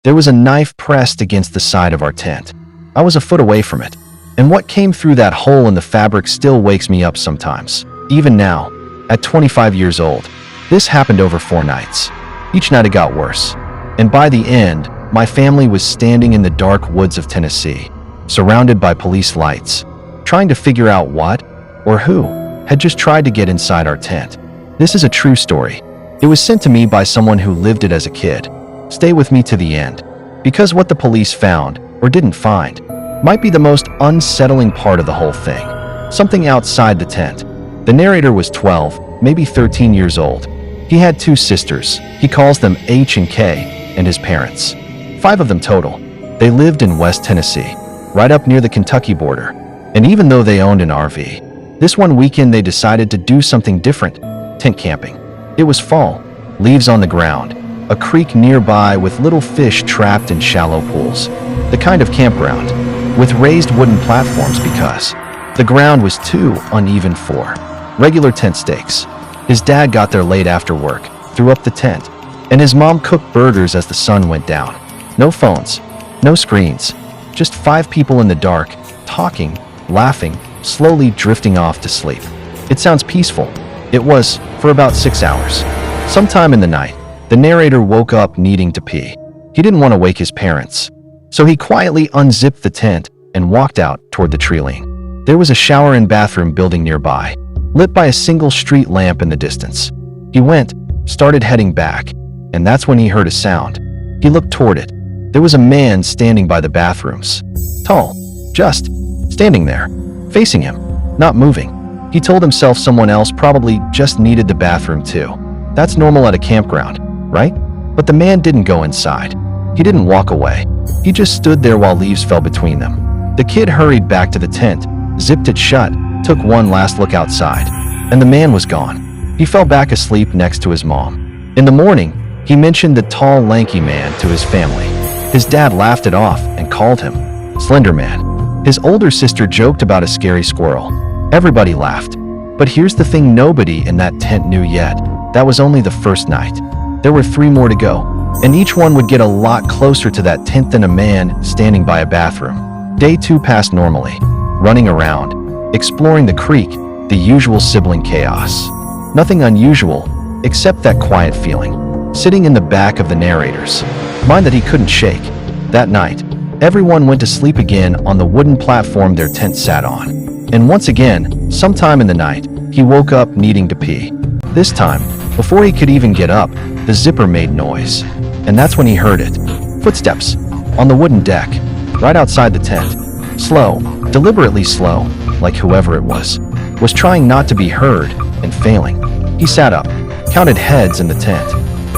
There was a knife pressed against the side of our tent. I was a foot away from it, and what came through that hole in the fabric still wakes me up sometimes. Even now, at 25 years old, this happened over 4 nights. Each night it got worse, and by the end, my family was standing in the dark woods of Tennessee, surrounded by police lights, trying to figure out what, or who, had just tried to get inside our tent. This is a true story. It was sent to me by someone who lived it as a kid. Stay with me to the end, because what the police found, or didn't find, might be the most unsettling part of the whole thing. Something outside the tent. The narrator was 12, maybe 13 years old. He had 2 sisters. He calls them H and K, and his parents. 5 of them total. They lived in West Tennessee, right up near the Kentucky border. And even though they owned an RV, this one weekend they decided to do something different: tent camping. It was fall, leaves on the ground, a creek nearby with little fish trapped in shallow pools. The kind of campground with raised wooden platforms because the ground was too uneven for regular tent stakes. His dad got there late after work, threw up the tent, and his mom cooked burgers as the sun went down. No phones, no screens, just 5 people in the dark, talking, laughing, slowly drifting off to sleep. It sounds peaceful. It was, for about 6 hours. Sometime in the night, the narrator woke up needing to pee. He didn't want to wake his parents, so he quietly unzipped the tent and walked out toward the tree line. There was a shower and bathroom building nearby, lit by a single street lamp in the distance. He went, started heading back, and that's when he heard a sound. He looked toward it. There was a man standing by the bathrooms. Tall, just standing there, facing him, not moving. He told himself someone else probably just needed the bathroom too. That's normal at a campground, right? But the man didn't go inside. He didn't walk away. He just stood there while leaves fell between them. The kid hurried back to the tent, zipped it shut, took one last look outside, and the man was gone. He fell back asleep next to his mom. In the morning, he mentioned the tall, lanky man to his family. His dad laughed it off and called him Slender Man. His older sister joked about a scary squirrel. Everybody laughed. But here's the thing nobody in that tent knew yet. That was only the first night. There were 3 more to go, and each one would get a lot closer to that tent than a man standing by a bathroom. Day 2 passed normally, running around, exploring the creek, the usual sibling chaos. Nothing unusual, except that quiet feeling, sitting in the back of the narrator's mind that he couldn't shake. That night, everyone went to sleep again on the wooden platform their tent sat on. And once again, sometime in the night, he woke up needing to pee. This time, before he could even get up, the zipper made noise. And that's when he heard it. Footsteps on the wooden deck, right outside the tent. Slow, deliberately slow, like whoever it was trying not to be heard and failing. He sat up, counted heads in the tent.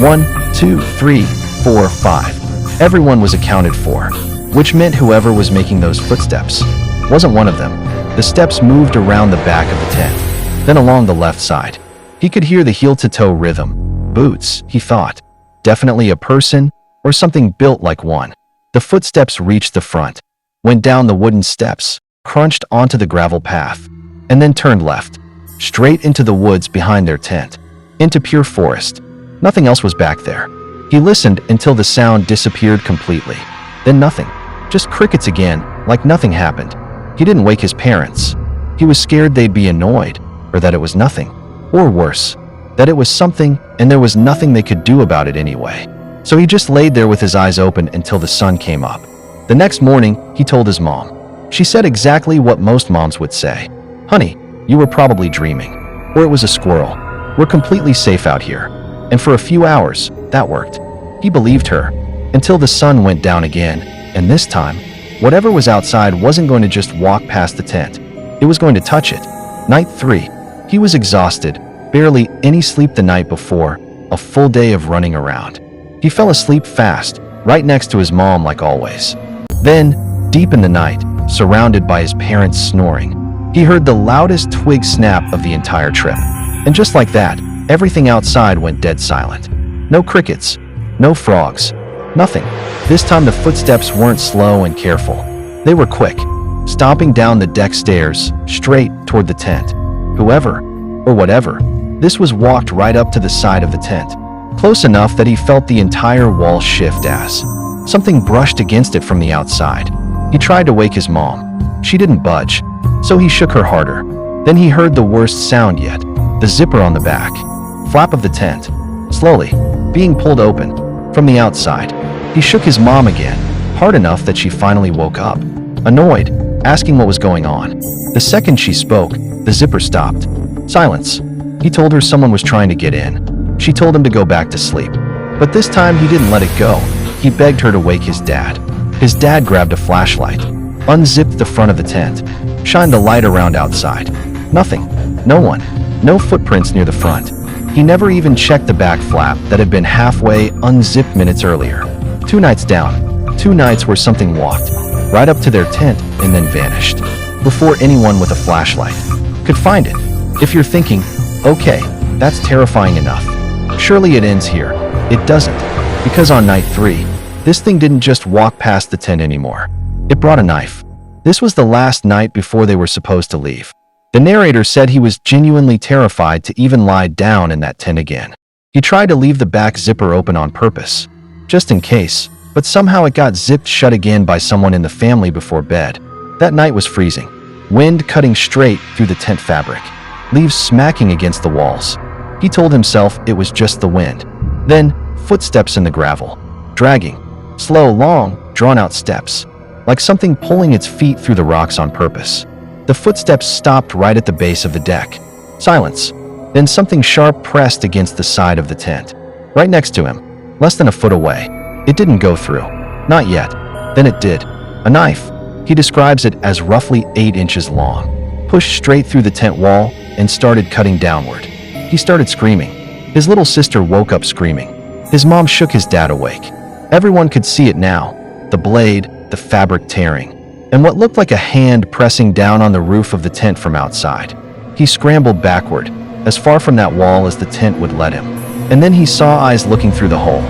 1, 2, 3, 4, 5. Everyone was accounted for, which meant whoever was making those footsteps wasn't one of them. The steps moved around the back of the tent, then along the left side. He could hear the heel-to-toe rhythm. Boots, he thought. Definitely a person or something built like one. The footsteps reached the front, went down the wooden steps, crunched onto the gravel path, and then turned left, straight into the woods behind their tent, into pure forest. Nothing else was back there. He listened until the sound disappeared completely. Then nothing. Just crickets again, like nothing happened. He didn't wake his parents. He was scared they'd be annoyed, or that it was nothing. Or worse, that it was something and there was nothing they could do about it anyway. So he just laid there with his eyes open until the sun came up. The next morning, he told his mom. She said exactly what most moms would say. Honey, you were probably dreaming. Or it was a squirrel. We're completely safe out here. And for a few hours, that worked. He believed her, until the sun went down again, and this time, whatever was outside wasn't going to just walk past the tent. It was going to touch it. Night 3. He was exhausted, barely any sleep the night before, a full day of running around. He fell asleep fast, right next to his mom like always. Then, deep in the night, surrounded by his parents snoring, he heard the loudest twig snap of the entire trip. And just like that, everything outside went dead silent. No crickets, no frogs, nothing. This time the footsteps weren't slow and careful. They were quick, stomping down the deck stairs, straight toward the tent. Whoever, or whatever, this was walked right up to the side of the tent, close enough that he felt the entire wall shift as Something brushed against it from the outside. He tried to wake his mom. She didn't budge, so he shook her harder. Then he heard the worst sound yet, the zipper on the back. Flap of the tent, slowly, being pulled open from the outside. He shook his mom again, hard enough that she finally woke up, annoyed, asking what was going on. The second she spoke, the zipper stopped. Silence. He told her someone was trying to get in. She told him to go back to sleep. But this time he didn't let it go. He begged her to wake his dad. His dad grabbed a flashlight, unzipped the front of the tent, shined the light around outside. Nothing. No one. No footprints near the front. He never even checked the back flap that had been halfway unzipped minutes earlier. 2 nights down. 2 nights where something walked right up to their tent and then vanished before anyone with a flashlight could find it. If you're thinking, okay, that's terrifying enough, surely it ends here. It doesn't, because on night 3, this thing didn't just walk past the tent anymore. It brought a knife. This was the last night before they were supposed to leave. The narrator said he was genuinely terrified to even lie down in that tent again. He tried to leave the back zipper open on purpose, just in case, but somehow it got zipped shut again by someone in the family before bed. That night was freezing, wind cutting straight through the tent fabric, leaves smacking against the walls. He told himself it was just the wind. Then, footsteps in the gravel, dragging, slow, long, drawn-out steps, like something pulling its feet through the rocks on purpose. The footsteps stopped right at the base of the deck. Silence. Then something sharp pressed against the side of the tent, right next to him, less than a foot away. It didn't go through. Not yet. Then it did. A knife. He describes it as roughly 8 inches long, pushed straight through the tent wall and started cutting downward. He started screaming. His little sister woke up screaming. His mom shook his dad awake. Everyone could see it now. The blade, the fabric tearing, and what looked like a hand pressing down on the roof of the tent from outside. He scrambled backward, as far from that wall as the tent would let him. And then he saw eyes looking through the hole.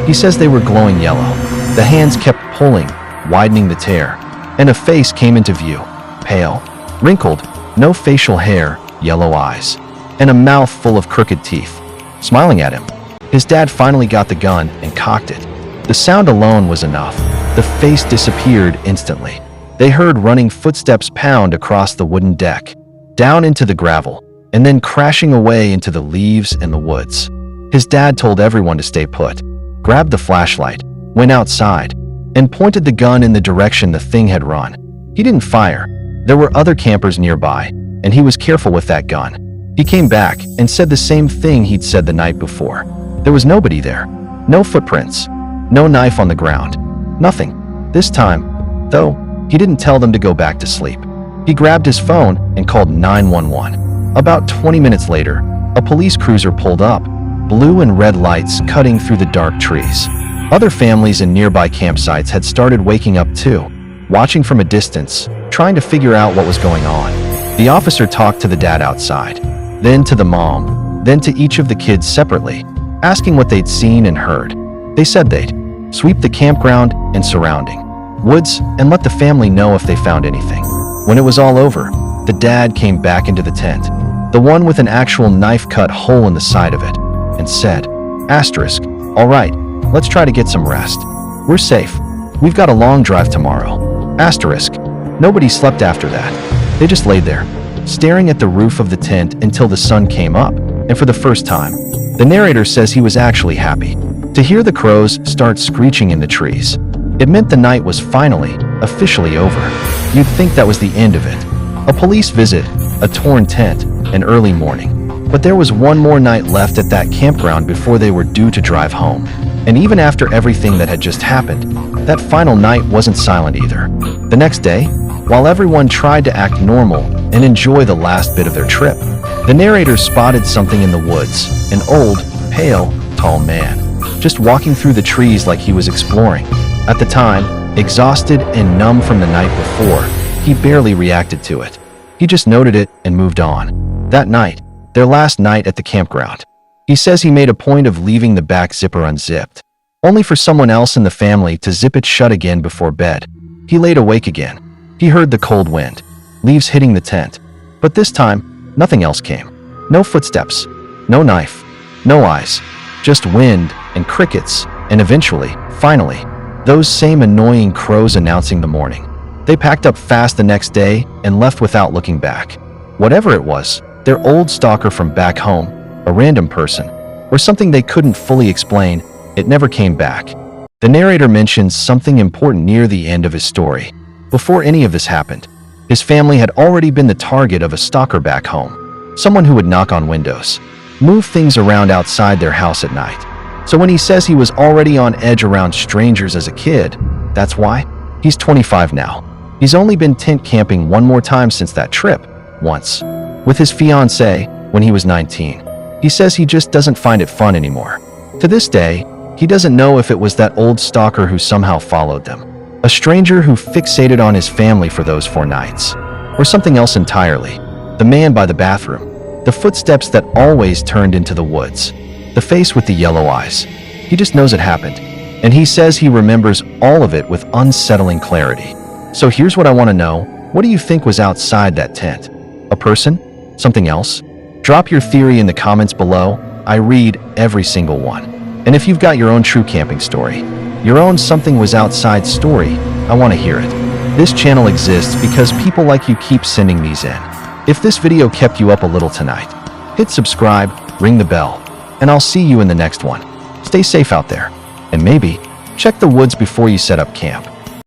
He says they were glowing yellow. The hands kept pulling, widening the tear, and a face came into view. Pale, wrinkled, no facial hair, yellow eyes, and a mouth full of crooked teeth, smiling at him. His dad finally got the gun and cocked it. The sound alone was enough. The face disappeared instantly. They heard running footsteps pound across the wooden deck, down into the gravel, and then crashing away into the leaves and the woods. His dad told everyone to stay put, grabbed the flashlight, went outside, and pointed the gun in the direction the thing had run. He didn't fire. There were other campers nearby, and he was careful with that gun. He came back and said the same thing he'd said the night before. There was nobody there. No footprints. No knife on the ground. Nothing. This time, though, he didn't tell them to go back to sleep. He grabbed his phone and called 911. About 20 minutes later, a police cruiser pulled up, blue and red lights cutting through the dark trees. Other families in nearby campsites had started waking up too, watching from a distance, trying to figure out what was going on. The officer talked to the dad outside, then to the mom, then to each of the kids separately, asking what they'd seen and heard. They said they'd sweep the campground and surrounding woods and let the family know if they found anything. When it was all over, the dad came back into the tent, the one with an actual knife-cut hole in the side of it, and said, asterisk, all right, let's try to get some rest. We're safe. We've got a long drive tomorrow. Asterisk. Nobody slept after that. They just laid there, staring at the roof of the tent until the sun came up, and for the first time, the narrator says he was actually happy to hear the crows start screeching in the trees. It meant the night was finally, officially over. You'd think that was the end of it. A police visit, a torn tent, an early morning. But there was one more night left at that campground before they were due to drive home. And even after everything that had just happened, that final night wasn't silent either. The next day, while everyone tried to act normal and enjoy the last bit of their trip, the narrator spotted something in the woods, an old, pale, tall man, just walking through the trees like he was exploring. At the time, exhausted and numb from the night before, he barely reacted to it. He just noted it and moved on. That night, their last night at the campground, he says he made a point of leaving the back zipper unzipped, only for someone else in the family to zip it shut again before bed. He laid awake again. He heard the cold wind, leaves hitting the tent. But this time, nothing else came. No footsteps, no knife, no eyes, just wind and crickets, and eventually, finally, Those same annoying crows announcing the morning. They packed up fast the next day and left without looking back. Whatever it was, their old stalker from back home, a random person, or something they couldn't fully explain, it never came back. The narrator mentions something important near the end of his story. Before any of this happened, his family had already been the target of a stalker back home, someone who would knock on windows, move things around outside their house at night. So when he says he was already on edge around strangers as a kid, that's why. He's 25 now. He's only been tent camping one more time since that trip, once, with his fiancée when he was 19. He says he just doesn't find it fun anymore. To this day, he doesn't know if it was that old stalker who somehow followed them, a stranger who fixated on his family for those 4 nights, or something else entirely. The man by the bathroom, the footsteps that always turned into the woods, the face with the yellow eyes. He just knows it happened, and he says he remembers all of it with unsettling clarity. So here's what I want to know. What do you think was outside that tent? A person? Something else? Drop your theory in the comments below. I read every single one. And if you've got your own true camping story, your own something was outside story, I want to hear it. This channel exists because people like you keep sending these in. If this video kept you up a little tonight, hit subscribe, ring the bell, and I'll see you in the next one. Stay safe out there, and maybe check the woods before you set up camp.